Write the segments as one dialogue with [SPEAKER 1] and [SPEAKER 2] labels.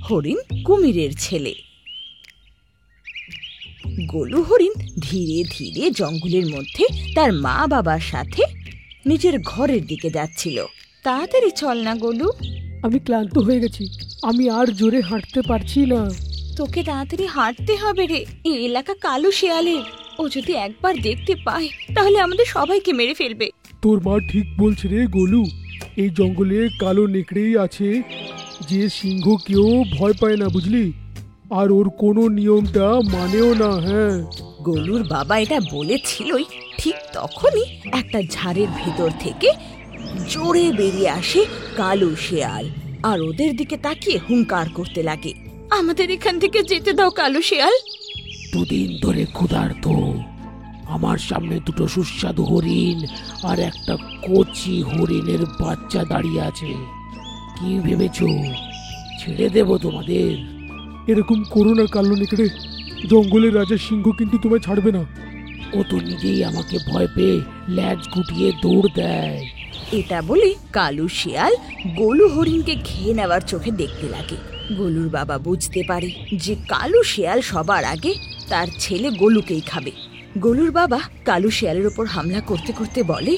[SPEAKER 1] হরিণ কুমিরের ছেলে। গোলু হরিণ ধীরে ধীরে জঙ্গলের মধ্যে তার মা বাবার সাথে নিজের ঘরের দিকে যাচ্ছিল। তাড়াতাড়ি চল না গোলু,
[SPEAKER 2] আমি ক্লান্ত হয়ে গেছি, আমি আর জোরে হাঁটতে পারছি না।
[SPEAKER 1] তোকে তাড়াতাড়ি হাঁটতে হবে রে, এই এলাকা কালো শেয়ালের, ও যদি একবার দেখতে পায় তাহলে আমাদের সবাইকে মেরে ফেলবে।
[SPEAKER 2] তোর মা ঠিক বলছে রে গোলু, এই জঙ্গলে কালো নেকড়েই আছে যে সিংহ কেউ ভয় পায় না, বুঝলি? আর ওর কোনো নিয়মটা মানেও না। হ্যাঁ,
[SPEAKER 1] গোলুর বাবা এটা বলেছিলই, ঠিক তখনই একটা ঝাড়ের ভেতর থেকে জোরে বেরিয়ে আসে কালো শেয়াল আর ওদের দিকে তাকিয়ে হুঙ্কার করতে লাগে, আমাদের এখান থেকে যেতে দাও কালো শেয়াল।
[SPEAKER 3] দুদিন ধরে ক্ষুধার্ত, আমার সামনে দুটো সুস্বাদু হরিণ আর একটা কচি হরিণের বাচ্চা দাঁড়িয়ে আছে। কি ভেবেছো ছেড়ে দেব তোমাদের?
[SPEAKER 2] এরকম করো না কালো নেকড়ে, জঙ্গলের রাজা সিংহ কিন্তু তোমায় ছাড়বে না।
[SPEAKER 3] ও তো নিজেই আমাকে ভয় পেয়ে ল্যাজ গুটিয়ে দৌড় দেয়।
[SPEAKER 1] এটা বলে কালো শিয়াল গোলু হরিণকে খেয়ে নেওয়ার চোখে দেখতে লাগে। গোলুর বাবা বুঝতে পারে যে কালো শিয়াল সবার আগে তার ছেলে গোলুকেই খাবে। গোলুর বাবা কালো শিয়ালের উপর হামলা করতে করতে বলে,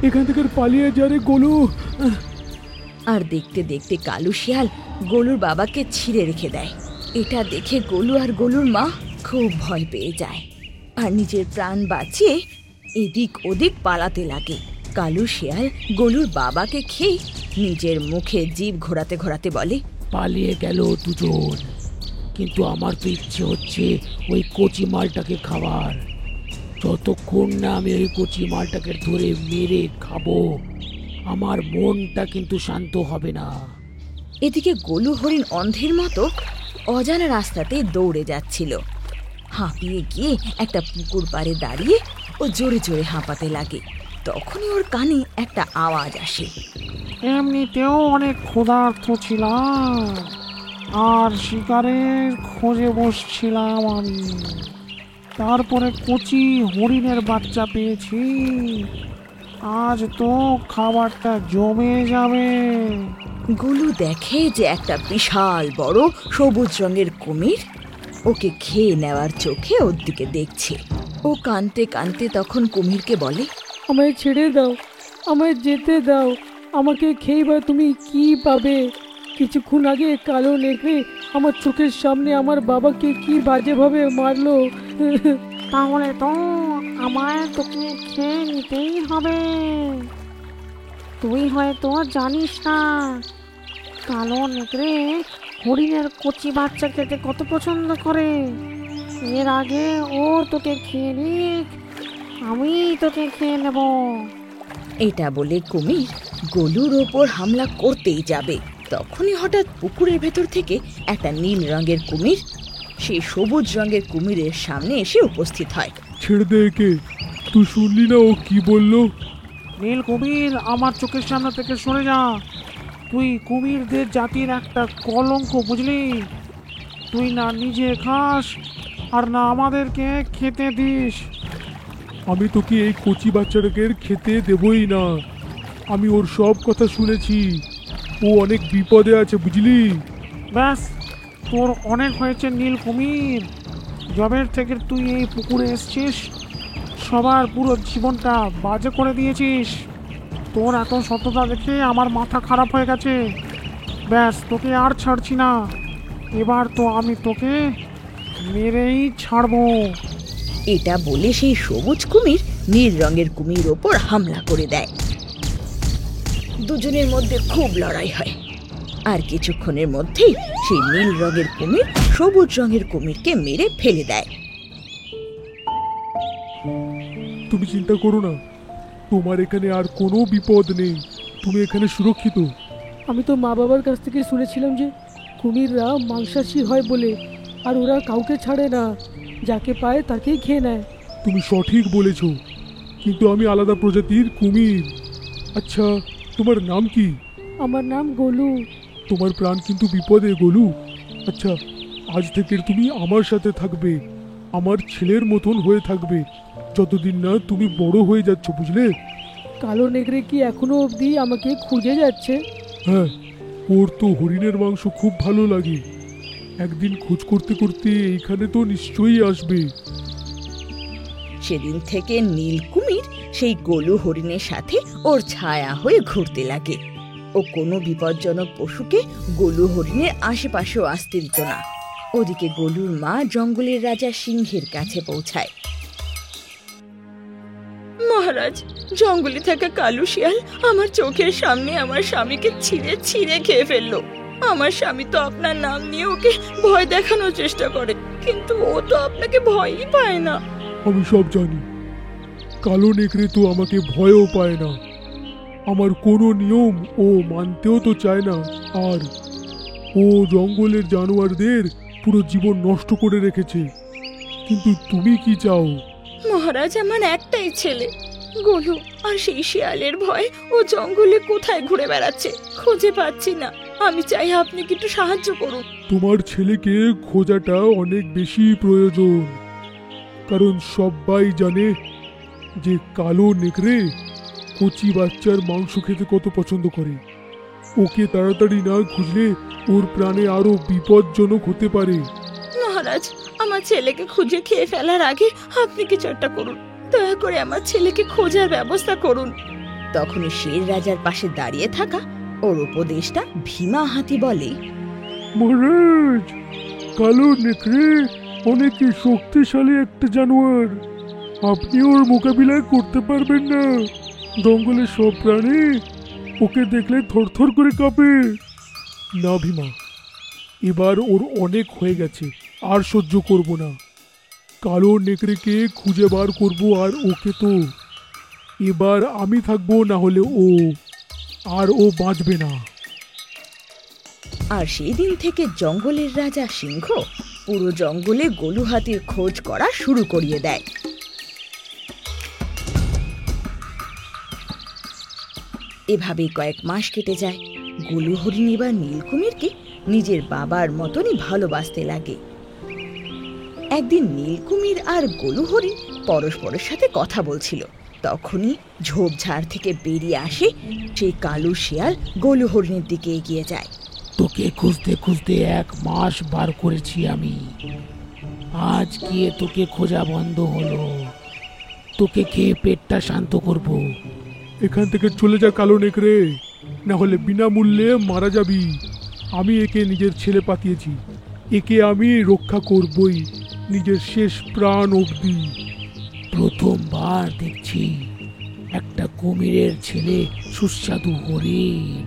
[SPEAKER 2] এখান থেকে পালিয়ে যা রে গোলু।
[SPEAKER 1] আর দেখতে দেখতে কালো শিয়াল গোলুর বাবাকে ছিঁড়ে রেখে দেয়। এটা দেখে গোলু আর গোলুর মা খুব ভয় পেয়ে যায় আর নিজের প্রাণ বাঁচিয়ে এদিক ওদিক পালাতে লাগে। কালো শিয়াল গোলুর বাবাকে খেয়ে নিজের মুখে জিভ ঘোরাতে ঘোরাতে বলে,
[SPEAKER 3] পালিয়ে গেল দুজন, কিন্তু আমার তো ইচ্ছে হচ্ছে ওই কচি মালটাকে খাবার। যতক্ষণ না আমি ওই কচি মালটাকে ধরে মেরে খাবো, আমার মনটা কিন্তু শান্ত হবে না।
[SPEAKER 1] এদিকে গোলু হরিণ অন্ধের মতো অজানা রাস্তাতে দৌড়ে যাচ্ছিল। হাঁপিয়ে গিয়ে একটা পুকুর পাড়ে দাঁড়িয়ে ও জোরে জোরে হাঁপাতে লাগে। তখনই ওর কানে একটা আওয়াজ আসে,
[SPEAKER 4] এমনিতেও অনেক ক্ষুধার্ত ছিলাম আর শিকারের খোঁজে বসছিলাম আমি, তারপরে কচি হরিণের বাচ্চা পেয়েছি। আজ তো খাবারটা জমে যাবে।
[SPEAKER 1] গোলু দেখে যে একটা বিশাল বড় সবুজ রঙের কুমির ওকে খেয়ে নেওয়ার চোখে ওর দিকে দেখছে। ও কাঁদতে কাঁদতে তখন কুমিরকে বলে,
[SPEAKER 2] আমায় ছেড়ে দাও, আমায় যেতে দাও, আমাকে খেয়ে বা তুমি কি পাবে? কিছুক্ষণ আগে কালো নেকড়ে আমার চোখের সামনে আমার বাবাকে কি বাজেভাবে মারলো।
[SPEAKER 4] তাহলে তো আমায় তোকে খেয়ে নিতেই হবে। তুই হয়তো জানিস না, কালো নেকড়ে হরিণের কচি বাচ্চা খেতে কত পছন্দ করে। এর আগে ও তোকে খেয়ে নিক, আমি তোকে খেয়ে নেব।
[SPEAKER 1] এটা বলে কুমির গোলুর ওপর হামলা করতেই যাবে। তখনই হঠাৎ পুকুরের ভেতর থেকে একটা নীল রঙের কুমির সেই সবুজ রঙের কুমিরের সামনে এসে উপস্থিত হয়।
[SPEAKER 2] ছেড়ে দে একে, তুই শুনলি না ও কি বললো?
[SPEAKER 4] নীল কুমির, আমার চোখের সামনে থেকে সরে যা। তুই কুমিরদের জাতির একটা কলঙ্ক, বুঝলি? তুই না নিজে খাস আর না আমাদেরকে খেতে দিস।
[SPEAKER 2] আমি তোকে এই কচি বাচ্চাটাকে খেতে দেবই না। আমি ওর সব কথা শুনেছি, ও অনেক বিপদে আছে, বুঝলি?
[SPEAKER 4] ব্যাস, তোর অনেক হয়েছে নীল কুমির। জবের থেকে তুই এই পুকুরে এসছিস, সবার পুরো জীবনটা বাজে করে দিয়েছিস। তোর এত সততা দেখে আমার মাথা খারাপ হয়ে গেছে। ব্যাস, তোকে আর ছাড়ছি না। এবার তো আমি তোকে মেরেই ছাড়বো।
[SPEAKER 1] এটা বলে সেই সবুজ কুমির নীল রঙের কুমির ওপর হামলা করে দেয়। দুজনের মধ্যে খুব লড়াই হয় আর কিছুক্ষণের মধ্যেই সেই নীল রঙের কুমির সবুজ রঙের কুমিরকে মেরে ফেলে দেয়।
[SPEAKER 2] তুমি চিন্তা করো না, তোমার এখানে আর কোনো বিপদ নেই, তুমি এখানে সুরক্ষিত। আমি তো মা বাবার কাছ থেকে শুনেছিলাম যে কুমিররা মাংসাশী হয় বলে, আর ওরা কাউকে ছাড়ে না, যাকে পায় তাকেই খেয়ে নেয়। তুমি সঠিক বলেছ, কিন্তু আমি আলাদা প্রজাতির কুমির। আচ্ছা, তোমার নাম কি? আমার নাম গোলু। তোমার প্রাণ কিন্তু বিপদে গোলু। আচ্ছা, আজ থেকে তুমি আমার সাথে থাকবে, আমার ছেলের মতন হয়ে থাকবে, যতদিন না তুমি বড় হয়ে যাচ্ছ, বুঝলে? কালো নেকড়ে কি এখনো অবধি আমাকে খুঁজে যাচ্ছে? হ্যাঁ, ও ওর তো হরিণের মাংস খুব ভালো লাগে। একদিন খোঁজ করতে করতে এইখানে তো নিশ্চয়ই আসবে।
[SPEAKER 1] সেদিন থেকে নীলকুমির সেই গোলু হরিণের সাথে ওর ছায়া হয়ে ঘুরতে লাগে। ও কোনো বিপজ্জনক পশুকে গোলু হরিণের আশেপাশেও আসতে দিত না। ওদিকে গোলুর মা জঙ্গলের রাজা সিংহের কাছে পৌঁছায়। মহারাজ, জঙ্গলে থাকা কালু শিয়াল আমার চোখের সামনে আমার স্বামীকে ছিঁড়ে ছিঁড়ে খেয়ে ফেললো। আমার স্বামী তো আপনার নাম নিয়ে ওকে ভয় দেখানোর চেষ্টা করে, কিন্তু ও তো আপনাকে ভয়ই পায় না।
[SPEAKER 2] আমি সব জানি। কালো নেকড়ে তো আমাকে ভয়ও পায় না, আমার কোনো নিয়ম ও মানতেও তো চায় না। আর ও জঙ্গলের জানোয়ারদের পুরো জীবন নষ্ট করে রেখেছে। কিন্তু তুমি কি চাও?
[SPEAKER 1] মহারাজ, আমার একটাই ছেলে গোলু, আর সেই শিয়ালের ভয় ও জঙ্গলে কোথায় ঘুরে বেড়াচ্ছে, খুঁজে পাচ্ছি না। আমি চাই আপনি কি একটু সাহায্য করুন।
[SPEAKER 2] তোমার ছেলেকে খোঁজাটা অনেক বেশি প্রয়োজন, কারণ সবাই জানে যে কালো নেকড়ে কচি বাচ্চার মাংস খেতে কত পছন্দ করে। ওকে তাড়াতাড়ি না খুঁজলে ওর প্রাণে আরো বিপজ্জনক হতে পারে।
[SPEAKER 1] মহারাজ, আমার ছেলেকে খুঁজে খেয়ে ফেলার আগে আপনি কিছু একটা করুন। দয়া করে আমার ছেলেকে খোঁজার ব্যবস্থা করুন। তখনই শের রাজার পাশে দাঁড়িয়ে থাকা ওর উপদেষ্টা ভীমা হাতি বলে,
[SPEAKER 2] মহারাজ, কালো নেকড়ে অনেক শক্তিশালী একটা জানোয়ার। আপনি ওর মোকাবিলা করতে পারবেন না। জঙ্গলের সব প্রাণী ওকে দেখলে থরথর করে কাঁপে। না ভীমা, এবার ওর অনেক হয়ে গেছে, আর সহ্য করব না। কালো নেকড়েকে খুঁজে বার করব, আর ওকে তো এবার আমি থাকবো, না হলে ও, আর ও বাঁচবে না।
[SPEAKER 1] আর সেই দিন থেকে জঙ্গলের রাজা সিংহ পুরো জঙ্গলে গোলু হাতির খোঁজ করা শুরু করিয়ে দেয়। এভাবেই কয়েক মাস কেটে যায়। গোলু হরিণ এবার নীলকুমিরকে নিজের বাবার মতনই ভালোবাসতে লাগে। একদিন নীলকুমির আর গোলু হরিণ পরস্পরের সাথে কথা বলছিল। তখনই ঝোপঝাড় থেকে বেরিয়ে আসে সেই কালু শিয়াল গোলু হরিণের দিকে এগিয়ে যায়।
[SPEAKER 3] তোকে খুঁজতে খুঁজতে 1 মাস বার করেছি আমি, আজ গিয়ে তোকে খোঁজা বন্ধ হলো। তোকে খেয়ে পেটটা শান্ত করব।
[SPEAKER 2] এখান থেকে চলে যা কালো নেকড়ে, না হলে বিনামূল্যে মারা যাবি। আমি একে নিজের ছেলে পাঠিয়েছি, একে আমি রক্ষা করবই নিজের শেষ প্রাণ অবধি।
[SPEAKER 3] প্রথমবার দেখছি একটা কুমিরের ছেলে সুস্বাদু হরিণ।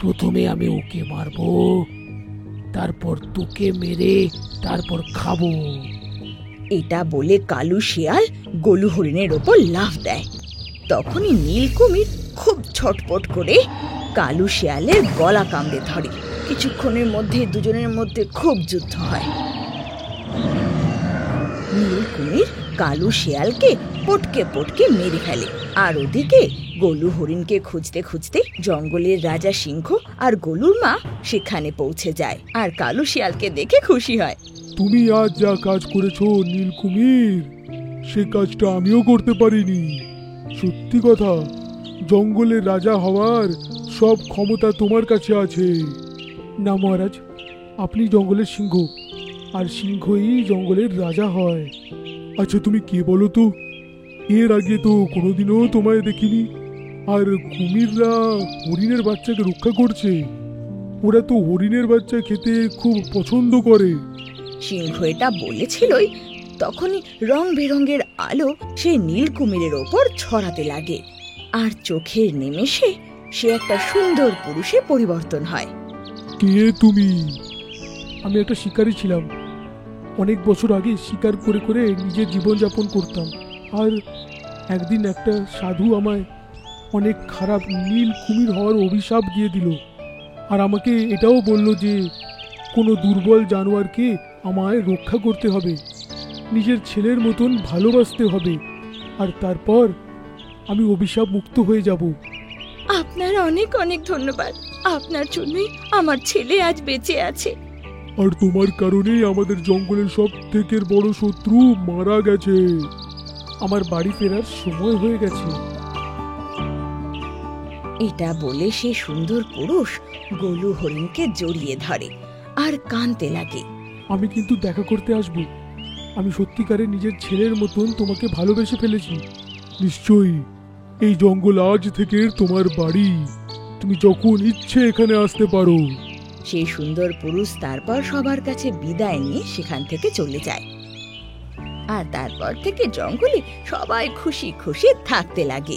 [SPEAKER 3] প্রথমে আমি ওকে মারবো, তারপর তোকে মেরে তারপর খাবো।
[SPEAKER 1] এটা বলে কালু শিয়াল গোলু হরিণের ওপর লাফ দেয়। তখনই নীলকুমির খুব ছটপট করে কালু শিয়ালের গলা কামড়ে ধরে। কিছুক্ষণের মধ্যে দুজনের মধ্যে খুব যুদ্ধ হয়। নীলকুমির কালু শিয়ালকে পটকে পটকে মেরে ফেলে। আর ওদিকে গোলু হরিণকে খুঁজতে খুঁজতে জঙ্গলের রাজা সিংহ আর গোলুর মা সেখানে পৌঁছে যায়, আর কালু শিয়ালকে দেখে খুশি হয়।
[SPEAKER 2] তুমি আজ যা কাজ করেছো নীলকুমির, সে কাজটা আমিও করতে পারিনি। সত্যি কথা, জঙ্গলের রাজা হওয়ার সব ক্ষমতা তোমার কাছে আছে। না মহারাজ, আপনি জঙ্গলের সিংহ, আর সিংহই জঙ্গলের রাজা হয়। আচ্ছা তুমি কে বলো তো? এর আগে তো কোনোদিনও তোমায় দেখিনি। আর কুমিররা হরিণের বাচ্চাকে রক্ষা করছে। ওরা তো হরিণের বাচ্চা খেতে খুব পছন্দ করে।
[SPEAKER 1] সিংহ এটা বলেছিলই, তখনই রং বেরঙের আলো সেই নীলকুমিরের ওপর ছড়াতে লাগে, আর চোখের নিমেষে সে একটা সুন্দর পুরুষে পরিবর্তন হয়।
[SPEAKER 2] কে তুমি? আমি একটা শিকারী ছিলাম। অনেক বছর আগে শিকার করে করে নিজের জীবনযাপন করতাম। আর একদিন একটা সাধু আমায় অনেক খারাপ নীল কুমির হওয়ার অভিশাপ দিয়ে দিল। আর আমাকে এটাও বলল যে কোনো দুর্বল জানোয়ারকে আমায় রক্ষা করতে হবে, নিজের ছেলের মতন ভালোবাসতে হবে, আর তারপর আমি অভিশাপ মুক্ত হয়ে যাব।
[SPEAKER 1] আপনার অনেক অনেক ধন্যবাদ। আপনার জন্যই আমার ছেলে আজ বেঁচে আছে।
[SPEAKER 2] আর তোমার কারণেই আমাদের জঙ্গলের সব থেকে বড় শত্রু মারা গেছে। আমার বাড়ি ফেরার সময় হয়ে গেছে।
[SPEAKER 1] এটা বলে সে সুন্দর পুরুষ গোলু হরিণকে জড়িয়ে ধরে আর কাঁদতে লাগে।
[SPEAKER 2] আমি কিন্তু দেখা করতে আসব। আমি সত্যিকারে নিজের ছেলের মতন তোমাকে ভালোবেসে ফেলেছি। নিশ্চয়ই এই জঙ্গল আজ থেকে তোমার বাড়ি। তুমি যখন ইচ্ছে এখানে আসতে পারো।
[SPEAKER 1] সেই সুন্দর পুরুষ তারপর সবার কাছে বিদায় নিয়ে সেখান থেকে চলে যায়। আর তারপর থেকে জঙ্গলে সবাই খুশি খুশি থাকতে লাগে।